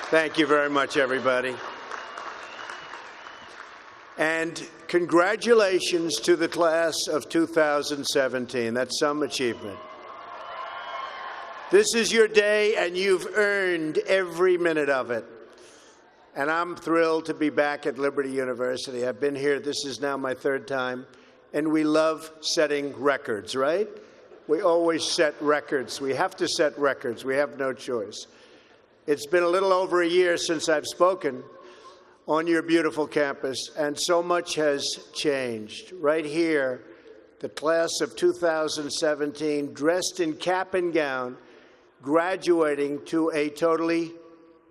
Thank you very much, everybody. And congratulations to the class of 2017. That's some achievement. This is your day, and you've earned every minute of it. And I'm thrilled to be back at Liberty University. I've been here, this is now my third time, and we love setting records, right? We always set records. We have to set records. We have no choice. It's been a little over a year since I've spoken on your beautiful campus, and so much has changed. Right here, the class of 2017, dressed in cap and gown, graduating to a totally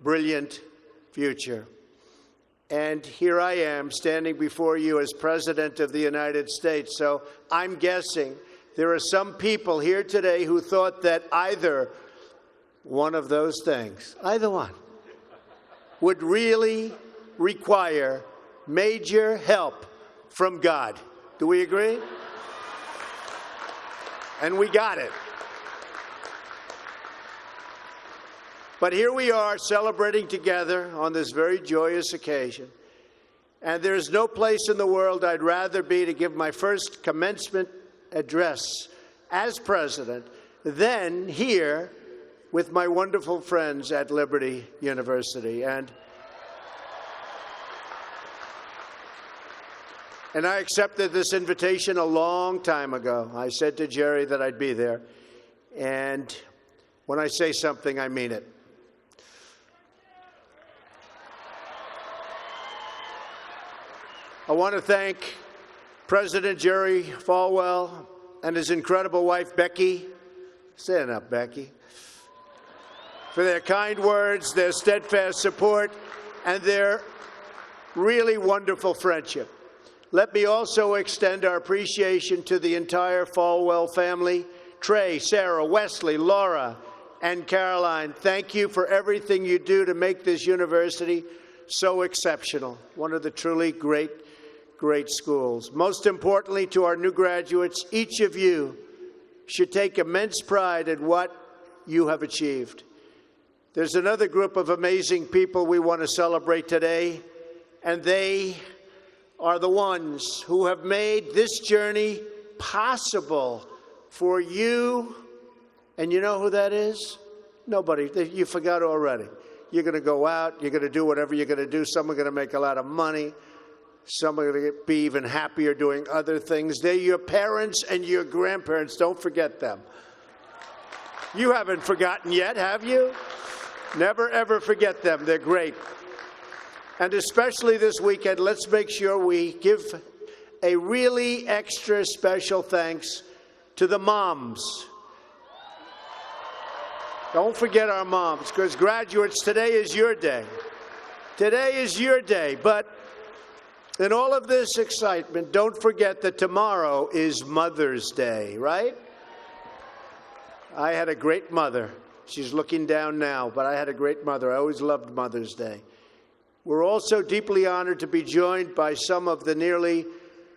brilliant future. And here I am, standing before you as President of the United States. So I'm guessing there are some people here today who thought that either one of those things, either one, would really require major help from God. Do we agree? And we got it. But here we are celebrating together on this very joyous occasion. And there's no place in the world I'd rather be to give my first commencement address as president than here with my wonderful friends at Liberty University. And I accepted this invitation a long time ago. I said to Jerry that I'd be there. And when I say something, I mean it. I want to thank President Jerry Falwell and his incredible wife, Becky. Stand up, Becky. For their kind words, their steadfast support, and their really wonderful friendship. Let me also extend our appreciation to the entire Falwell family. Trey, Sarah, Wesley, Laura, and Caroline, thank you for everything you do to make this university so exceptional. One of the truly great schools. Most importantly, to our new graduates, each of you should take immense pride in what you have achieved. There's another group of amazing people we want to celebrate today, and they are the ones who have made this journey possible for you. And you know who that is? Nobody. You forgot already. You're going to go out. You're going to do whatever you're going to do. Some are going to make a lot of money. Some are going to be even happier doing other things. They're your parents and your grandparents. Don't forget them. You haven't forgotten yet, have you? Never, ever forget them. They're great. And especially this weekend, let's make sure we give a really extra special thanks to the moms. Don't forget our moms, because graduates, today is your day. Today is your day. But in all of this excitement, don't forget that tomorrow is Mother's Day, right? I had a great mother. She's looking down now, but I had a great mother. I always loved Mother's Day. We're also deeply honored to be joined by some of the nearly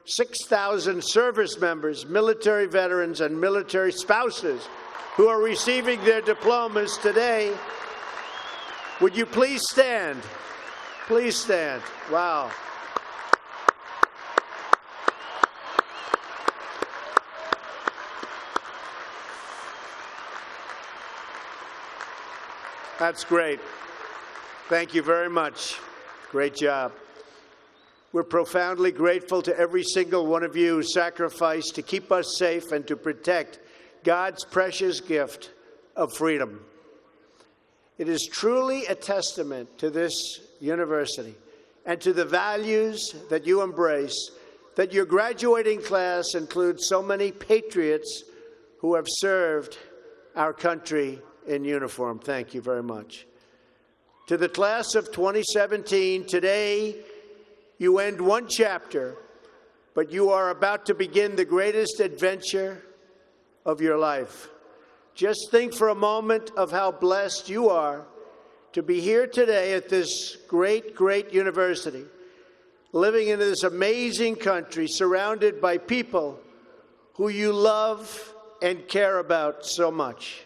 6,000 service members, military veterans, and military spouses who are receiving their diplomas today. Would you please stand? Please stand. Wow. That's great. Thank you very much. Great job. We're profoundly grateful to every single one of you who sacrificed to keep us safe and to protect God's precious gift of freedom. It is truly a testament to this university and to the values that you embrace that your graduating class includes so many patriots who have served our country in uniform. Thank you very much. To the class of 2017, today you end one chapter, but you are about to begin the greatest adventure of your life. Just think for a moment of how blessed you are to be here today at this great, great university, living in this amazing country, surrounded by people who you love and care about so much.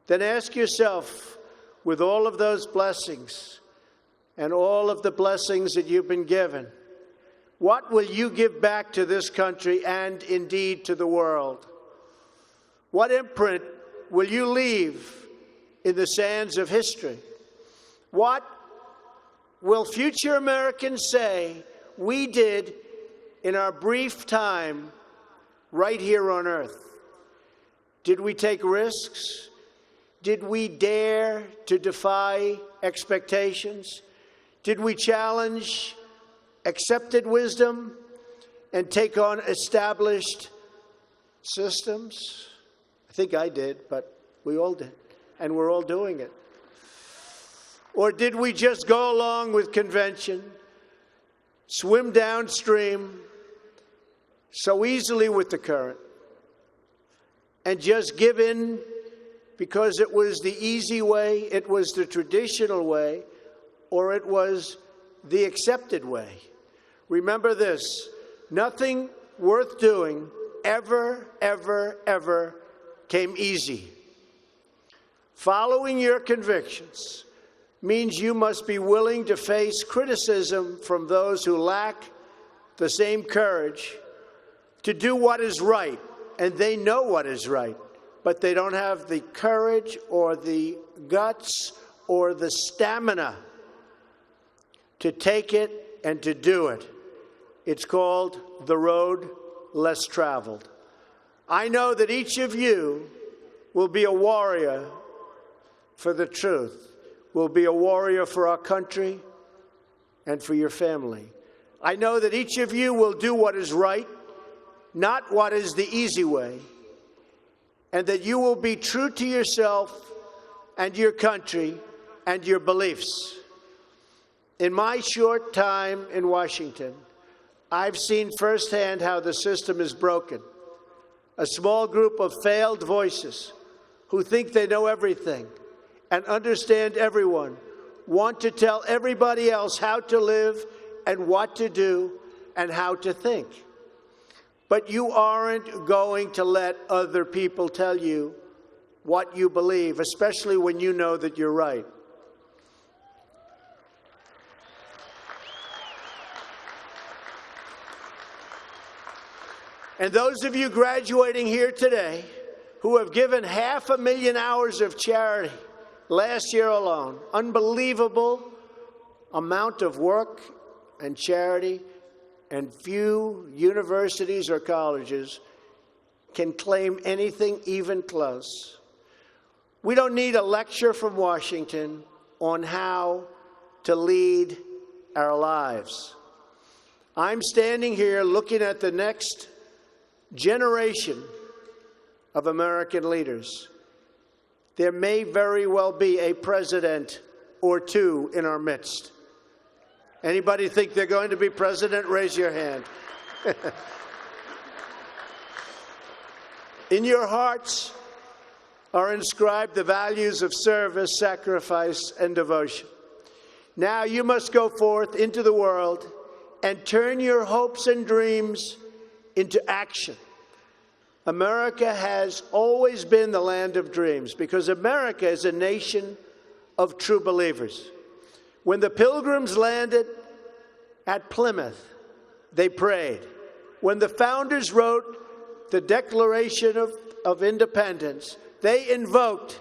Then ask yourself, with all of those blessings and all of the blessings that you've been given, what will you give back to this country and indeed to the world? What imprint will you leave in the sands of history? What will future Americans say we did in our brief time right here on earth? Did we take risks? Did we dare to defy expectations? Did we challenge accepted wisdom and take on established systems? I think I did, but we all did, and we're all doing it. Or did we just go along with convention, swim downstream so easily with the current, and just give in because it was the easy way, it was the traditional way, or it was the accepted way? Remember this: nothing worth doing ever, ever, ever came easy. Following your convictions means you must be willing to face criticism from those who lack the same courage to do what is right, and they know what is right, but they don't have the courage or the guts or the stamina to take it and to do it. It's called the road less traveled. I know that each of you will be a warrior for the truth, will be a warrior for our country and for your family. I know that each of you will do what is right, not what is the easy way, and that you will be true to yourself and your country and your beliefs. In my short time in Washington, I've seen firsthand how the system is broken. A small group of failed voices who think they know everything and understand everyone want to tell everybody else how to live and what to do and how to think. But you aren't going to let other people tell you what you believe, especially when you know that you're right. And those of you graduating here today who have given 500,000 hours of charity last year alone, unbelievable amount of work and charity, and few universities or colleges can claim anything even close. We don't need a lecture from Washington on how to lead our lives. I'm standing here looking at the next generation of American leaders. There may very well be a president or two in our midst. Anybody think they're going to be president? Raise your hand. In your hearts are inscribed the values of service, sacrifice, and devotion. Now you must go forth into the world and turn your hopes and dreams into action. America has always been the land of dreams because America is a nation of true believers. When the Pilgrims landed at Plymouth, they prayed. When the founders wrote the Declaration of Independence, they invoked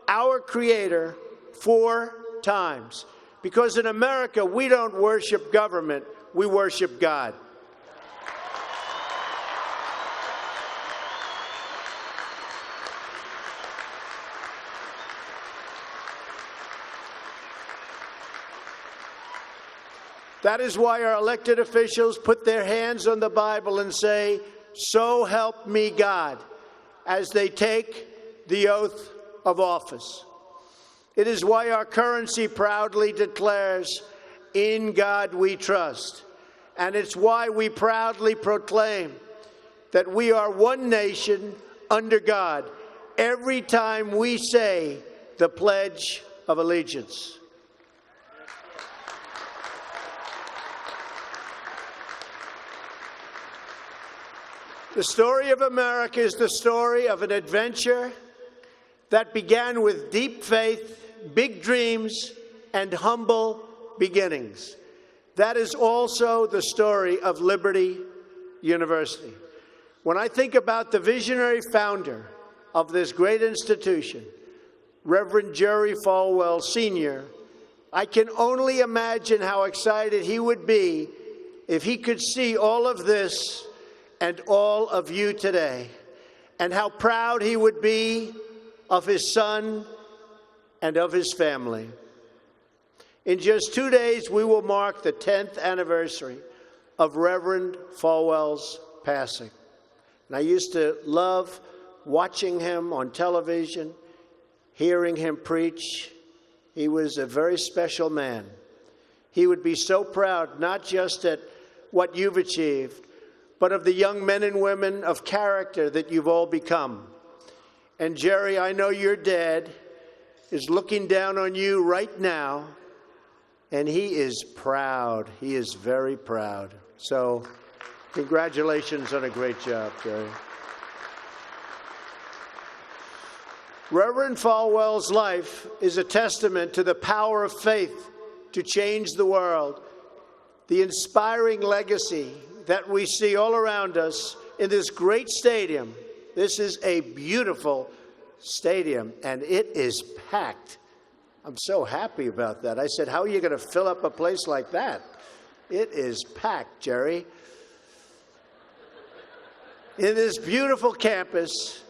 our Creator 4 times. Because in America, we don't worship government, we worship God. That is why our elected officials put their hands on the Bible and say, "So help me God," as they take the oath of office. It is why our currency proudly declares, "In God we trust." And it's why we proudly proclaim that we are one nation under God every time we say the Pledge of Allegiance. The story of America is the story of an adventure that began with deep faith big dreams and humble beginnings. That is also the story of Liberty University. When I think about the visionary founder of this great institution, Reverend Jerry Falwell, Sr., I can only imagine how excited he would be if he could see all of this and all of you today, and how proud he would be of his son and of his family. In just 2 days, we will mark the 10th anniversary of Reverend Falwell's passing. And I used to love watching him on television, hearing him preach. He was a very special man. He would be so proud, not just at what you've achieved, but of the young men and women of character that you've all become. And Jerry, I know your dad is looking down on you right now, and he is proud. He is very proud. So congratulations on a great job, Jerry. Reverend Falwell's life is a testament to the power of faith to change the world, the inspiring legacy that we see all around us in this great stadium. This is a beautiful stadium, and it is packed. I'm so happy about that. I said, how are you going to fill up a place like that? It is packed, Jerry. In this beautiful campus,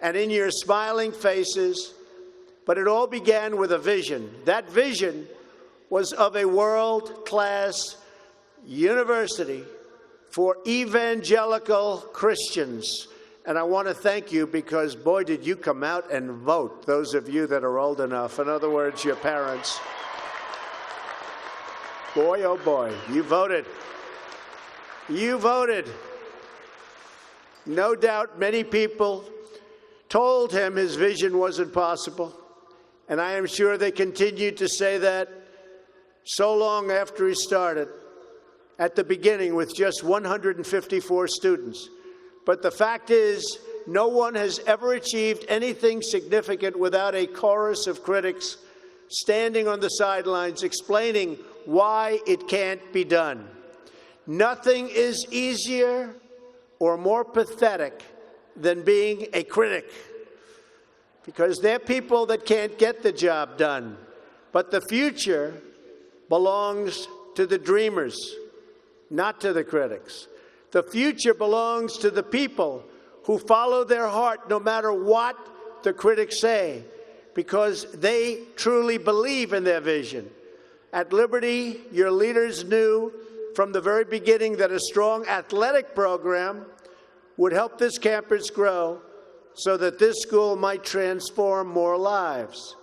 and in your smiling faces, but it all began with a vision. That vision was of a world-class university for evangelical Christians. And I want to thank you because, boy, did you come out and vote, those of you that are old enough. In other words, your parents. Boy, oh boy, you voted. You voted. No doubt many people told him his vision wasn't possible, and I am sure they continued to say that so long after he started, at the beginning with just 154 students. But the fact is, no one has ever achieved anything significant without a chorus of critics standing on the sidelines explaining why it can't be done. Nothing is easier or more pathetic than being a critic, because they're people that can't get the job done. But the future belongs to the dreamers, not to the critics. The future belongs to the people who follow their heart no matter what the critics say, because they truly believe in their vision. At Liberty, your leaders knew from the very beginning that a strong athletic program would help this campus grow so that this school might transform more lives.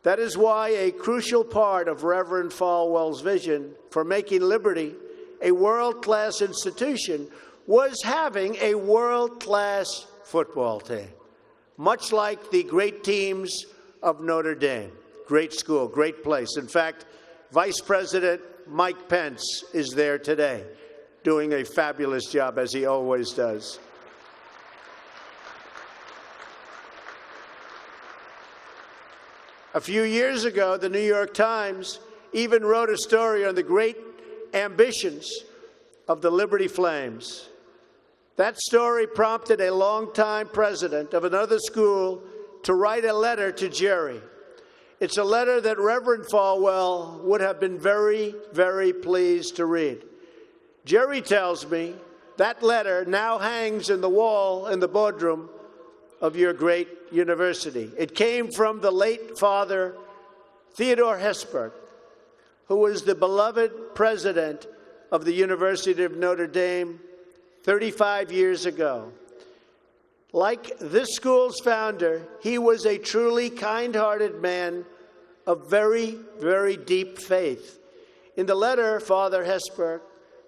That is why a crucial part of Reverend Falwell's vision for making Liberty a world-class institution was having a world-class football team, much like the great teams of Notre Dame. Great school, great place. In fact, Vice President Mike Pence is there today, doing a fabulous job, as he always does. A few years ago, the New York Times even wrote a story on the great ambitions of the Liberty Flames. That story prompted a longtime president of another school to write a letter to Jerry. It's a letter that Reverend Falwell would have been very, very pleased to read. Jerry tells me that letter now hangs in the wall in the boardroom of your great university. It came from the late Father Theodore Hesburgh, who was the beloved president of the University of Notre Dame 35 years ago. Like this school's founder, he was a truly kind-hearted man of very, very deep faith. In the letter, Father Hesburgh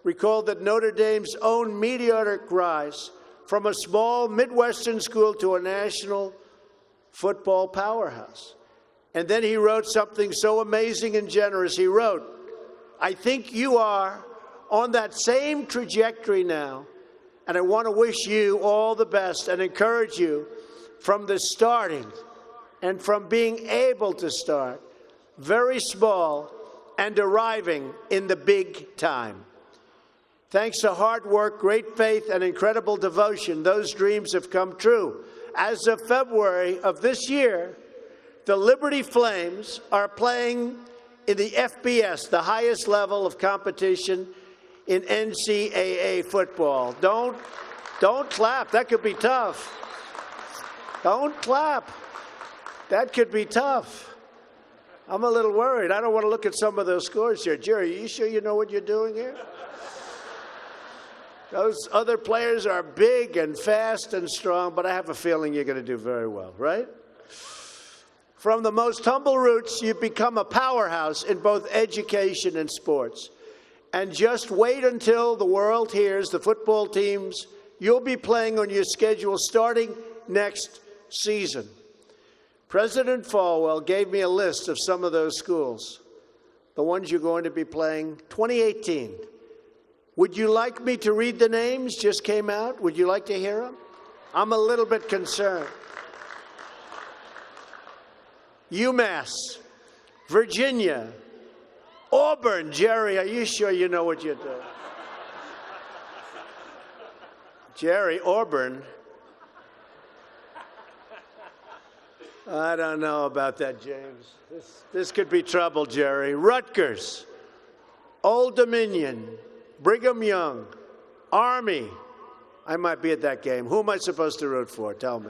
recalled that Notre Dame's own meteoric rise from a small Midwestern school to a national football powerhouse. And then he wrote something so amazing and generous. He wrote, "I think you are on that same trajectory now, and I want to wish you all the best and encourage you from the starting and from being able to start very small and arriving in the big time. Thanks to hard work, great faith, and incredible devotion, those dreams have come true. As of February of this year, the Liberty Flames are playing in the FBS, the highest level of competition in NCAA football. Don't clap. That could be tough. Don't clap. That could be tough. I'm a little worried. I don't want to look at some of those scores here. Jerry, are you sure you know what you're doing here? Those other players are big and fast and strong, but I have a feeling you're going to do very well, right? From the most humble roots, you've become a powerhouse in both education and sports. And just wait until the world hears the football teams you'll be playing on your schedule starting next season. President Falwell gave me a list of some of those schools, the ones you're going to be playing 2018. Would you like me to read the names? Just came out. Would you like to hear them? I'm a little bit concerned. UMass, Virginia, Auburn. Jerry, are you sure you know what you're doing? Jerry, Auburn. I don't know about that, James. This could be trouble, Jerry. Rutgers, Old Dominion, Brigham Young, Army. I might be at that game. Who am I supposed to root for? Tell me.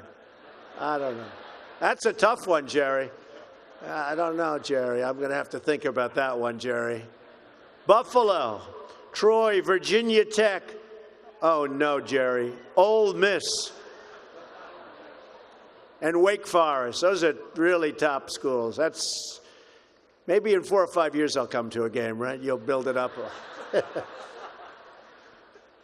I don't know. That's a tough one, Jerry. I don't know, Jerry. I'm going to have to think about that one, Jerry. Buffalo, Troy, Virginia Tech. Oh, no, Jerry. Ole Miss. And Wake Forest. Those are really top schools. That's maybe in 4 or 5 years I'll come to a game, right? You'll build it up.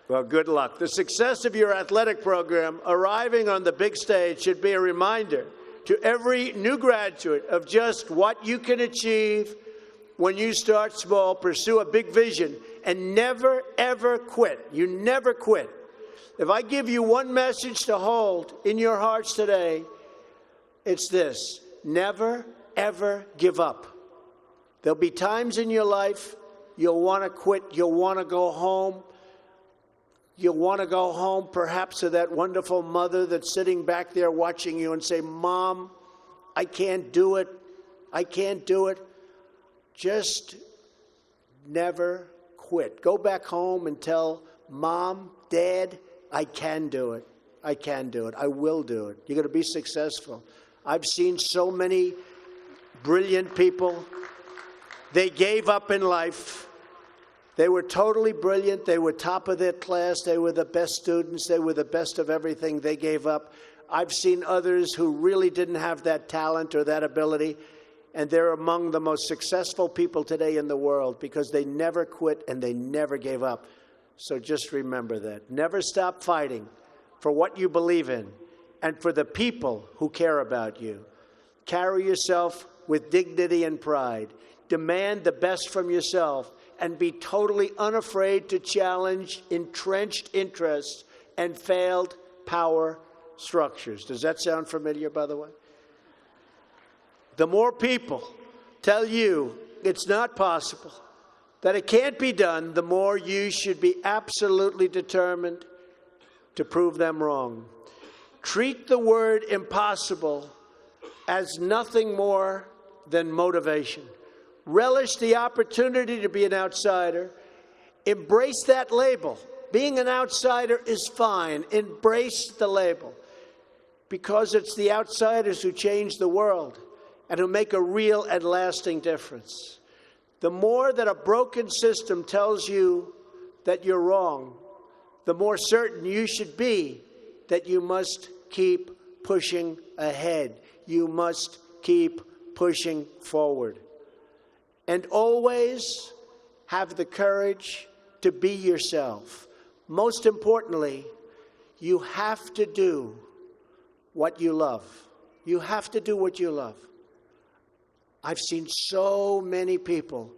Well, good luck. The success of your athletic program arriving on the big stage should be a reminder to every new graduate of just what you can achieve when you start small, pursue a big vision, and never, ever quit. You never quit. If I give you one message to hold in your hearts today, it's this: never, ever give up. There'll be times in your life you'll want to quit, you'll want to go home. You'll want to go home perhaps to that wonderful mother that's sitting back there watching you and say, Mom, I can't do it. I can't do it. Just never quit. Go back home and tell Mom, Dad, I can do it. I can do it. I will do it. You're going to be successful. I've seen so many brilliant people. They gave up in life. They were totally brilliant. They were top of their class. They were the best students. They were the best of everything. They gave up. I've seen others who really didn't have that talent or that ability, and they're among the most successful people today in the world because they never quit and they never gave up. So just remember that. Never stop fighting for what you believe in and for the people who care about you. Carry yourself with dignity and pride. Demand the best from yourself and be totally unafraid to challenge entrenched interests and failed power structures. Does that sound familiar, by the way? The more people tell you it's not possible, that it can't be done, the more you should be absolutely determined to prove them wrong. Treat the word impossible as nothing more than motivation. Relish the opportunity to be an outsider. Embrace that label. Being an outsider is fine. Embrace the label, because it's the outsiders who change the world and who make a real and lasting difference. The more that a broken system tells you that you're wrong, the more certain you should be that you must keep pushing ahead. You must keep pushing forward. And always have the courage to be yourself. Most importantly, you have to do what you love. You have to do what you love. I've seen so many people,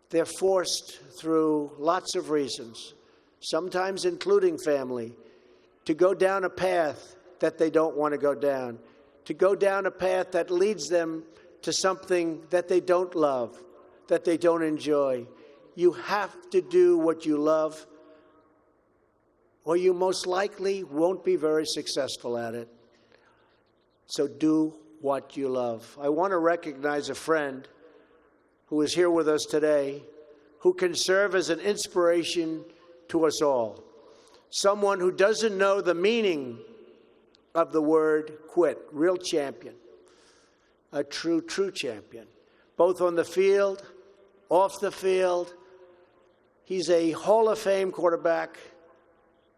they're forced through lots of reasons, sometimes including family, to go down a path that they don't want to go down. to go down a path that leads them to something that they don't love, that they don't enjoy. You have to do what you love, or you most likely won't be very successful at it. So do what you love. I want to recognize a friend who is here with us today, who can serve as an inspiration to us all. Someone who doesn't know the meaning of the word quit. Real champion. A true champion. Both on the field, off the field. He's a Hall of Fame quarterback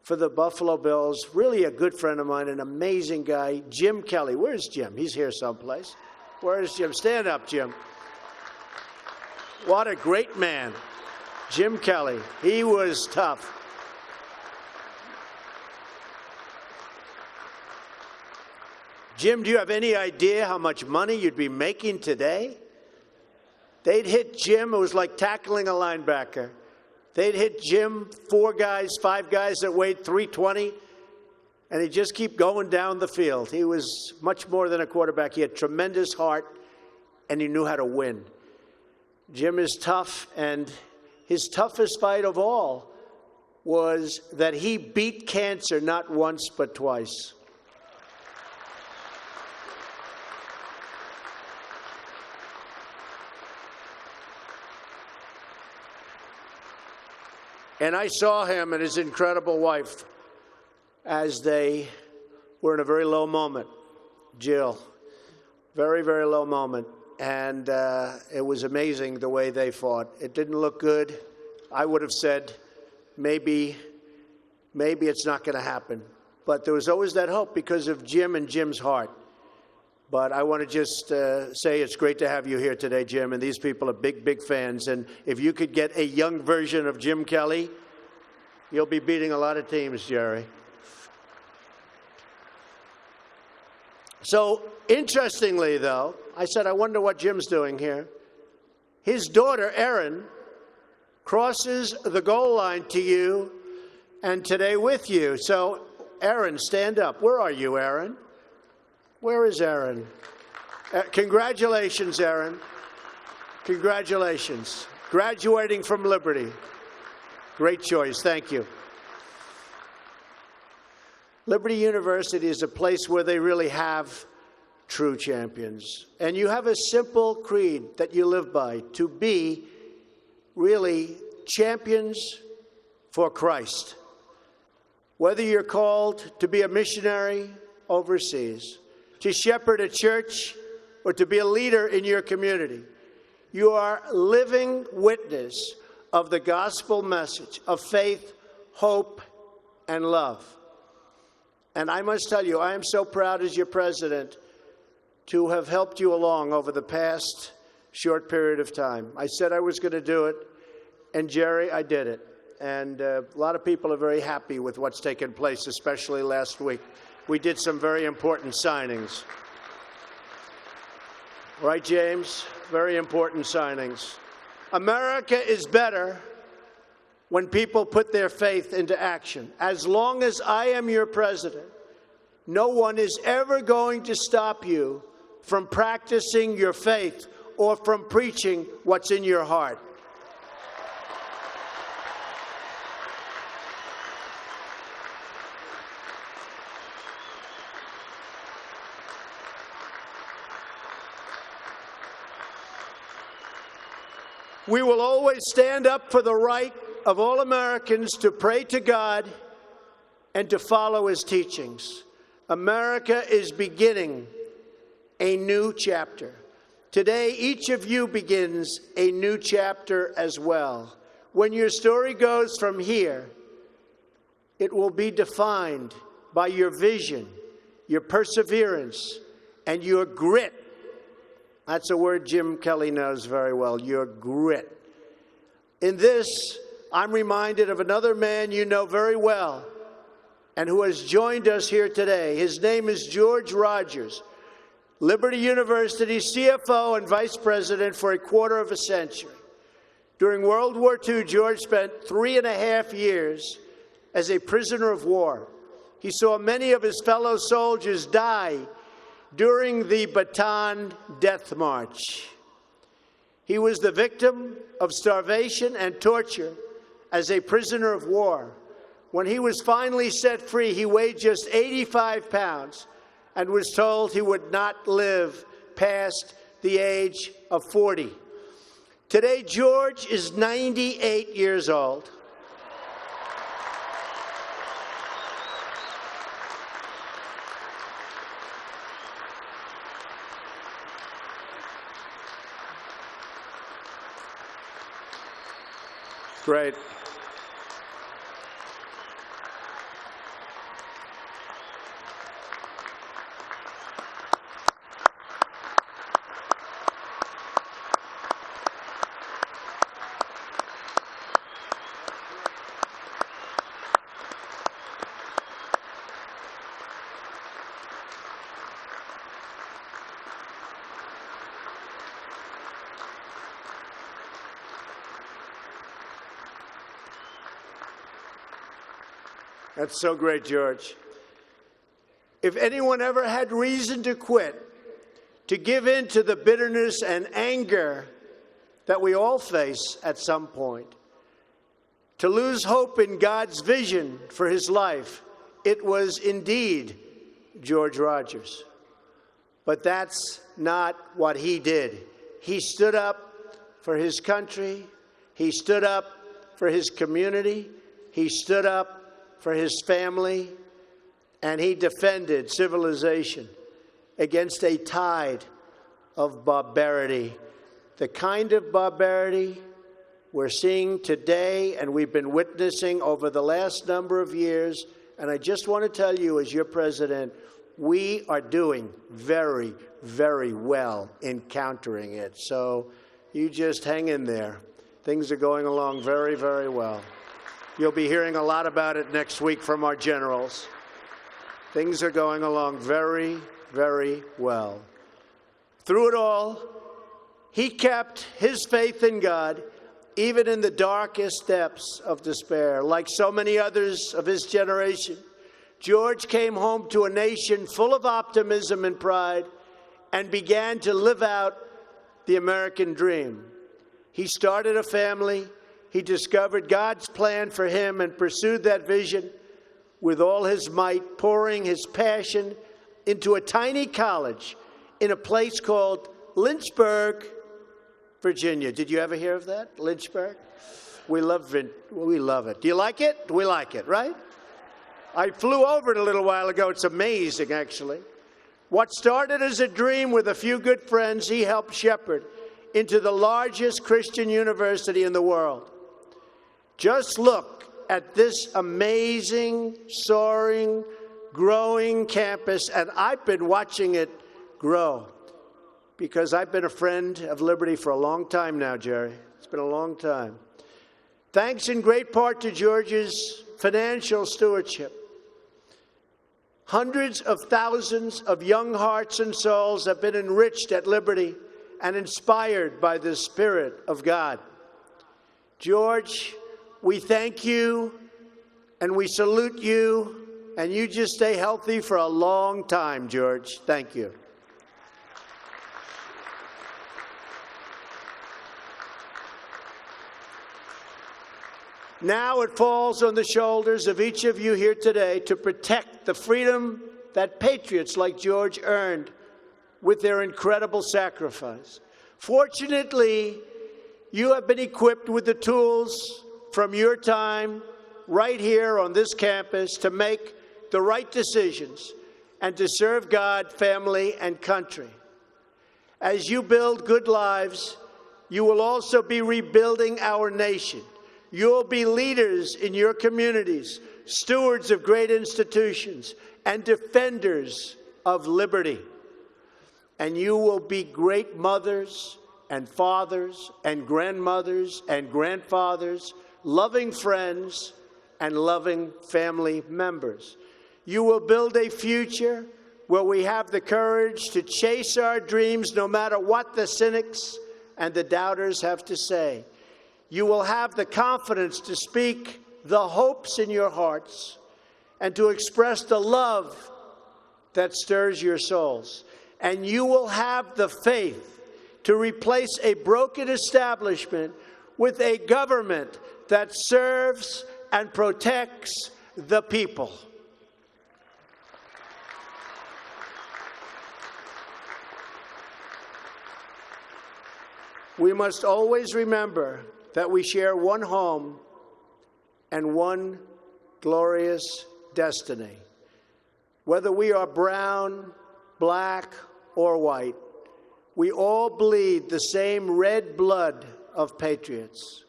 for the Buffalo Bills. Really a good friend of mine, an amazing guy. Jim Kelly. Where's Jim? He's here someplace. Where's Jim? Stand up, Jim. What a great man. Jim Kelly. He was tough. Jim, do you have any idea how much money you'd be making today? They'd hit Jim. It was like tackling a linebacker. They'd hit Jim, 4 guys, 5 guys that weighed 320, and he'd just keep going down the field. He was much more than a quarterback. He had tremendous heart, and he knew how to win. Jim is tough, and his toughest fight of all was that he beat cancer not once but twice. And I saw him and his incredible wife as they were in a very low moment. Jill, very, very low moment. And it was amazing the way they fought. It didn't look good. I would have said, maybe it's not going to happen. But there was always that hope because of Jim and Jim's heart. But I want to just say it's great to have you here today, Jim. And these people are big, big fans. And if you could get a young version of Jim Kelly, you'll be beating a lot of teams, Jerry. So, interestingly, though, I said, I wonder what Jim's doing here. His daughter, Erin, crosses the goal line to you and today with you. So, Erin, stand up. Where are you, Erin? Where is Erin? Congratulations, Erin. Congratulations. Graduating from Liberty. Great choice. Thank you. Liberty University is a place where they really have true champions. And you have a simple creed that you live by, to be really champions for Christ. Whether you're called to be a missionary overseas, to shepherd a church, or to be a leader in your community, you are living witness of the gospel message of faith, hope, and love. And I must tell you, I am so proud as your president to have helped you along over the past short period of time. I said I was going to do it, and Jerry, I did it. And a lot of people are very happy with what's taken place, especially last week. We did some very important signings. Right, James? Very important signings. America is better when people put their faith into action. As long as I am your president, no one is ever going to stop you from practicing your faith or from preaching what's in your heart. We will always stand up for the right of all Americans to pray to God and to follow his teachings. America is beginning a new chapter. Today, each of you begins a new chapter as well. When your story goes from here, it will be defined by your vision, your perseverance, and your grit. That's a word Jim Kelly knows very well, your grit. In this, I'm reminded of another man you know very well and who has joined us here today. His name is George Rogers, Liberty University CFO and Vice President for a quarter of a century. During World War II, George spent 3.5 years as a prisoner of war. He saw many of his fellow soldiers die during the Bataan Death March. He was the victim of starvation and torture as a prisoner of war. When he was finally set free, he weighed just 85 pounds and was told he would not live past the age of 40. Today, George is 98 years old. Great. That's so great, George. If anyone ever had reason to quit, to give in to the bitterness and anger that we all face at some point, to lose hope in God's vision for his life, it was indeed George Rogers. But that's not what he did. He stood up for his country. He stood up for his community. He stood up for his family, and he defended civilization against a tide of barbarity, the kind of barbarity we're seeing today and we've been witnessing over the last number of years. And I just want to tell you, as your president, we are doing very, very well in countering it. So you just hang in there. Things are going along very, very well. You'll be hearing a lot about it next week from our generals. Things are going along very, very well. Through it all, he kept his faith in God, even in the darkest depths of despair. Like so many others of his generation, George came home to a nation full of optimism and pride and began to live out the American dream. He started a family. He discovered God's plan for him and pursued that vision with all his might, pouring his passion into a tiny college in a place called Lynchburg, Virginia. Did you ever hear of that? Lynchburg? We love it. Do you like it? We like it, right? I flew over it a little while ago. It's amazing, actually. What started as a dream with a few good friends, he helped shepherd into the largest Christian university in the world. Just look at this amazing, soaring, growing campus, and I've been watching it grow because I've been a friend of Liberty for a long time now, Jerry. It's been a long time. Thanks in great part to George's financial stewardship. Hundreds of thousands of young hearts and souls have been enriched at Liberty and inspired by the Spirit of God. George, we thank you and we salute you, and you just stay healthy for a long time, George. Thank you. Now it falls on the shoulders of each of you here today to protect the freedom that patriots like George earned with their incredible sacrifice. Fortunately, you have been equipped with the tools from your time right here on this campus to make the right decisions and to serve God, family, and country. As you build good lives, you will also be rebuilding our nation. You'll be leaders in your communities, stewards of great institutions, and defenders of liberty. And you will be great mothers and fathers and grandmothers and grandfathers, loving friends and loving family members. You will build a future where we have the courage to chase our dreams no matter what the cynics and the doubters have to say. You will have the confidence to speak the hopes in your hearts and to express the love that stirs your souls. and you will have the faith to replace a broken establishment with a government that serves and protects the people. We must always remember that we share one home and one glorious destiny. Whether we are brown, black, or white, we all bleed the same red blood of patriots.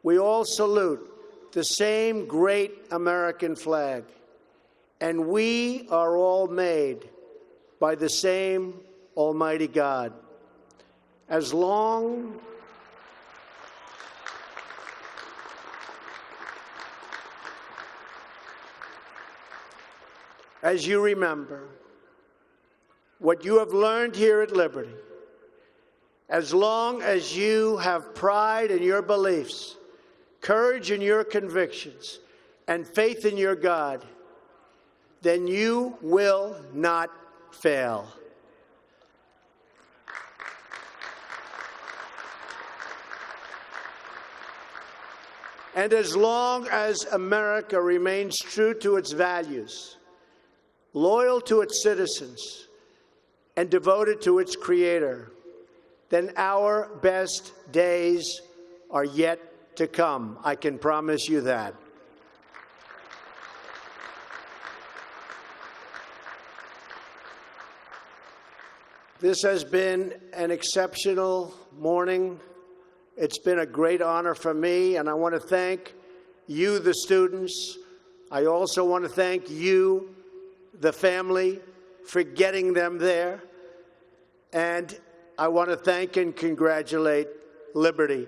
We all salute the same great American flag, and we are all made by the same Almighty God. As long as you remember what you have learned here at Liberty, as long as you have pride in your beliefs, courage in your convictions, and faith in your God, then you will not fail. And as long as America remains true to its values, loyal to its citizens, and devoted to its Creator, then our best days are yet to come. I can promise you that. This has been an exceptional morning. It's been a great honor for me, and I want to thank you, the students. I also want to thank you, the family, for getting them there. And I want to thank and congratulate Liberty.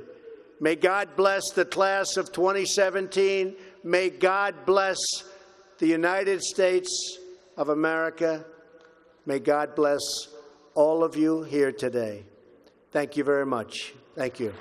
May God bless the class of 2017. May God bless the United States of America. May God bless all of you here today. Thank you very much. Thank you.